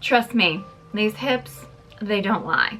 Trust me, these hips, they don't lie.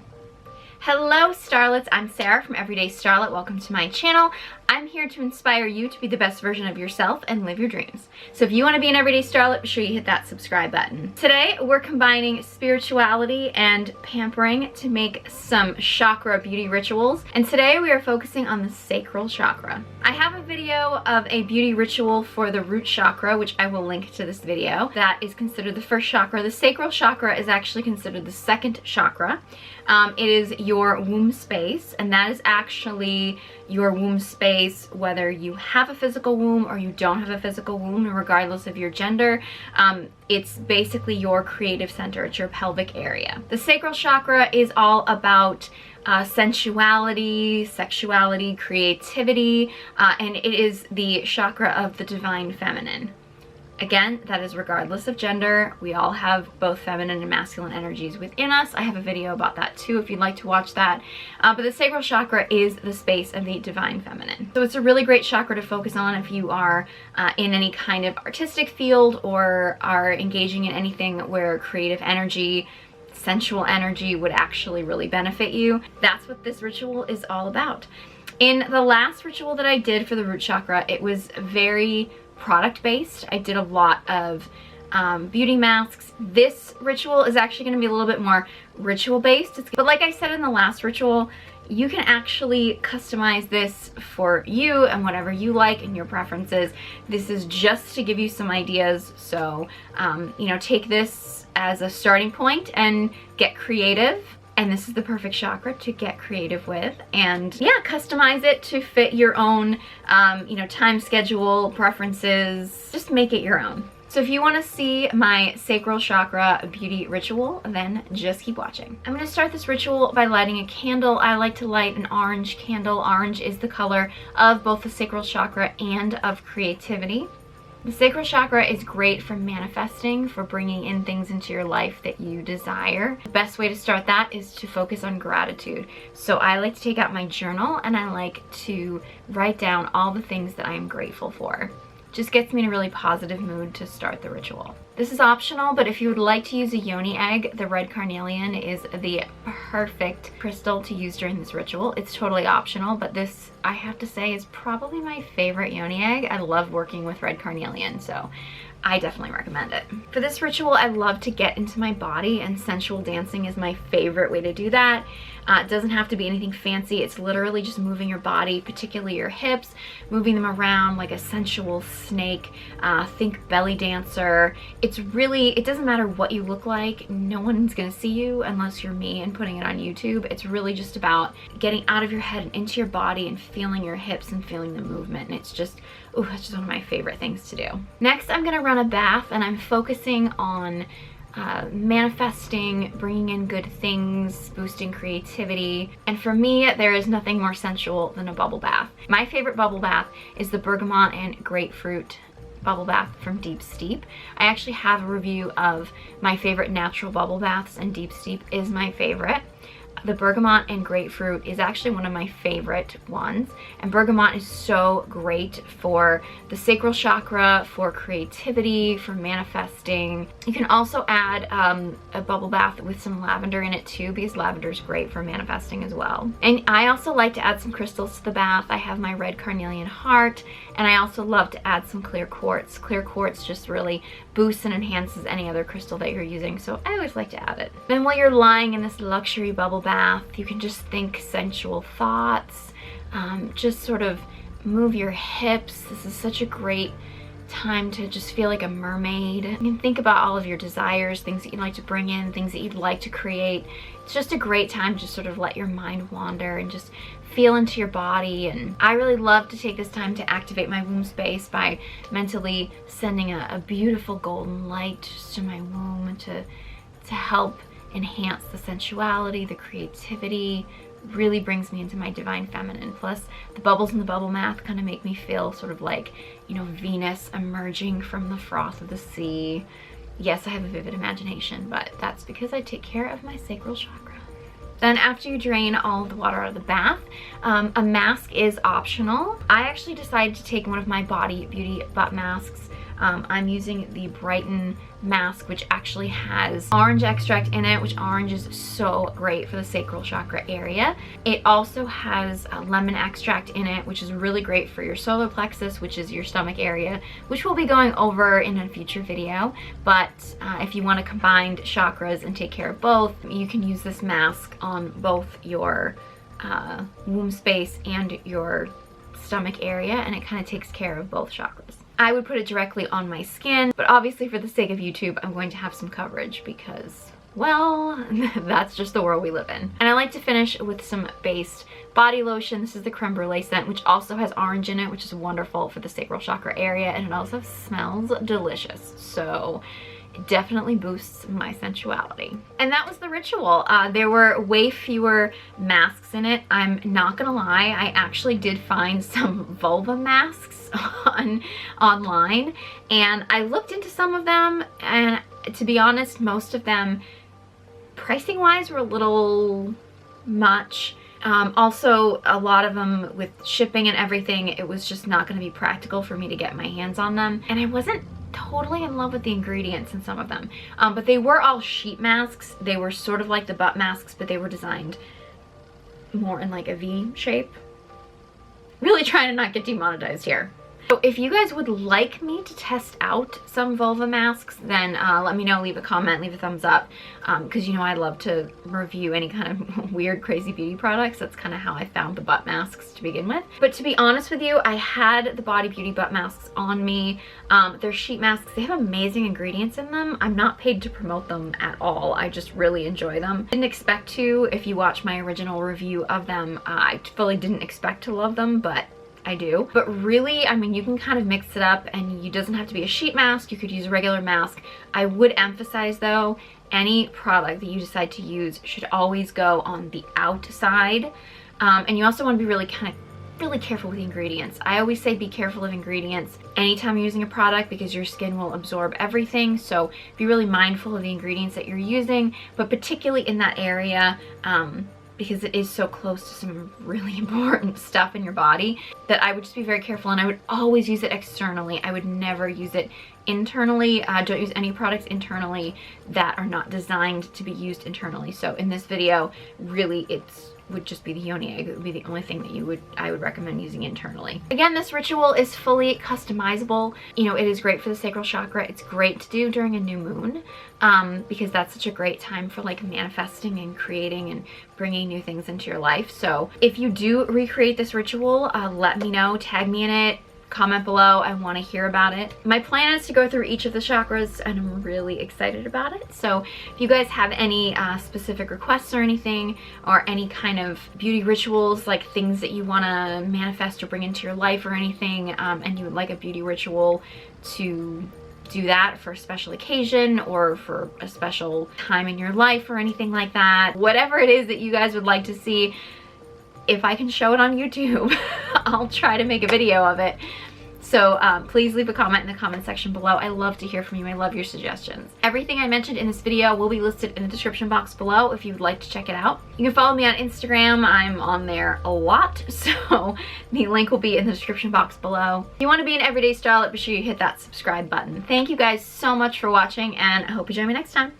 Hello starlets, I'm Sarah from Everyday Starlet. Welcome to my channel. I'm here to inspire you to be the best version of yourself and live your dreams. So if you want to be an Everyday Starlet, be sure you hit that subscribe button. Today we're combining spirituality and pampering to make some chakra beauty rituals. And today we are focusing on the Sacral Chakra. I have a video of a beauty ritual for the root chakra, which I will link to this video. That is considered the first chakra. The Sacral Chakra is actually considered the second chakra. It is your womb space, and that is actually your womb space whether you have a physical womb or you don't have a physical womb, and regardless of your gender. It's basically your creative center. It's your pelvic area. The Sacral Chakra is all about sensuality, sexuality, creativity, and it is the chakra of the divine feminine. Again, that is regardless of gender. We all have both feminine and masculine energies within us. I have a video about that too if you'd like to watch that. But the Sacral Chakra is the space of the divine feminine. So it's a really great chakra to focus on if you are in any kind of artistic field or are engaging in anything where creative energy, sensual energy would actually really benefit you. That's what this ritual is all about. In the last ritual that I did for the root chakra, it was very product-based. I did a lot of beauty masks. This ritual is actually going to be a little bit more ritual-based. But like I said in the last ritual, you can actually customize this for you and whatever you like and your preferences. This is just to give you some ideas. So, you know, take this as a starting point and get creative. And this is the perfect chakra to get creative with, and yeah, customize it to fit your own, you know, time schedule, preferences. Just make it your own. So if you want to see my Sacral Chakra beauty ritual, then just keep watching. I'm going to start this ritual by lighting a candle. I like to light an orange candle. Orange is the color of both the Sacral Chakra and of creativity. The Sacral Chakra is great for manifesting, for bringing in things into your life that you desire. The best way to start that is to focus on gratitude. So I like to take out my journal and I like to write down all the things that I am grateful for. Just gets me in a really positive mood to start the ritual. This is optional, but if you would like to use a yoni egg, the red carnelian is the perfect crystal to use during this ritual. It's totally optional, but this, I have to say, is probably my favorite yoni egg. I love working with red carnelian, so I definitely recommend it. For this ritual, I love to get into my body, and sensual dancing is my favorite way to do that. It doesn't have to be anything fancy. It's literally just moving your body, particularly your hips, moving them around like a sensual snake. Think belly dancer. It's really, it doesn't matter what you look like. No one's gonna see you unless you're me and putting it on YouTube. It's really just about getting out of your head and into your body and feeling your hips and feeling the movement. And it's just, ooh, that's just one of my favorite things to do. Next, I'm gonna run a bath, and I'm focusing on manifesting, bringing in good things, boosting creativity. And for me, there is nothing more sensual than a bubble bath. My favorite bubble bath is the bergamot and grapefruit bubble bath from Deep Steep. I actually have a review of my favorite natural bubble baths, and Deep Steep is my favorite. The bergamot and grapefruit is actually one of my favorite ones, and bergamot is so great for the Sacral Chakra, for creativity, for manifesting. You can also add a bubble bath with some lavender in it too, because lavender is great for manifesting as well. And I also like to add some crystals to the bath. I have my red carnelian heart, and I also love to add some clear quartz. Clear quartz just really boosts and enhances any other crystal that you're using, so I always like to add it. Then while you're lying in this luxury bubble bath, you can just think sensual thoughts, just sort of move your hips. This is such a great time to just feel like a mermaid. You can think about all of your desires, things that you'd like to bring in, things that you'd like to create. It's just a great time to just sort of let your mind wander and just feel into your body. And I really love to take this time to activate my womb space by mentally sending a beautiful golden light just to my womb to help enhance the sensuality, the creativity. Really brings me into my divine feminine. Plus the bubbles in the bubble bath kind of make me feel sort of like, you know, Venus emerging from the froth of the sea. Yes, I have a vivid imagination, but that's because I take care of my sacral chakra. Then after you drain all the water out of the bath, a mask is optional. I actually decided to take one of my Body Beauty butt masks I'm using the Brighten mask, which actually has orange extract in it, which orange is so great for the sacral chakra area. It also has lemon extract in it, which is really great for your solar plexus, which is your stomach area, which we'll be going over in a future video. But if you want to combine chakras and take care of both, you can use this mask on both your womb space and your stomach area, and it kind of takes care of both chakras. I would put it directly on my skin, but obviously for the sake of YouTube, I'm going to have some coverage because, well, that's just the world we live in. And I like to finish with some based body lotion. This is the Creme Brulee scent, which also has orange in it, which is wonderful for the sacral chakra area, and it also smells delicious. So it definitely boosts my sensuality. And that was the ritual. There were way fewer masks in it. I'm not gonna lie, I actually did find some vulva masks online, and I looked into some of them, and to be honest, most of them, pricing wise, were a little much. Also, a lot of them with shipping and everything, it was just not gonna be practical for me to get my hands on them, and I wasn't totally in love with the ingredients in some of them. But they were all sheet masks. They were sort of like the butt masks, but they were designed more in like a V shape. Really trying to not get demonetized here. So if you guys would like me to test out some vulva masks, then let me know, leave a comment, leave a thumbs up, because you know I love to review any kind of weird, crazy beauty products. That's kind of how I found the butt masks to begin with. But to be honest with you, I had the Body Beauty butt masks on me. They're sheet masks. They have amazing ingredients in them. I'm not paid to promote them at all. I just really enjoy them. Didn't expect to. If you watch my original review of them, I fully didn't expect to love them, but I do. But really, I mean, you can kind of mix it up, and it doesn't have to be a sheet mask. You could use a regular mask. I would emphasize though, any product that you decide to use should always go on the outside. And you also want to be really careful with the ingredients. I always say be careful of ingredients anytime you're using a product, because your skin will absorb everything. So be really mindful of the ingredients that you're using, but particularly in that area, because it is so close to some really important stuff in your body, that I would just be very careful, and I would always use it externally. I would never use it internally. Don't use any products internally that are not designed to be used internally. So in this video, really would just be the yoni egg. It would be the only thing that I would recommend using internally. Again, this ritual is fully customizable. You know, it is great for the sacral chakra. It's great to do during a new moon, because that's such a great time for like manifesting and creating and bringing new things into your life. So if you do recreate this ritual, let me know, tag me in it, comment below. I want to hear about it. My plan is to go through each of the chakras, and I'm really excited about it. So if you guys have any specific requests or anything, or any kind of beauty rituals, like things that you want to manifest or bring into your life or anything, and you would like a beauty ritual to do that for a special occasion or for a special time in your life or anything like that, whatever it is that you guys would like to see, if I can show it on YouTube, I'll try to make a video of it. So please leave a comment in the comment section below. I love to hear from you. I love your suggestions. Everything I mentioned in this video will be listed in the description box below if you would like to check it out. You can follow me on Instagram. I'm on there a lot, so the link will be in the description box below. If you want to be an everyday starlet, be sure you hit that subscribe button. Thank you guys so much for watching, and I hope you join me next time.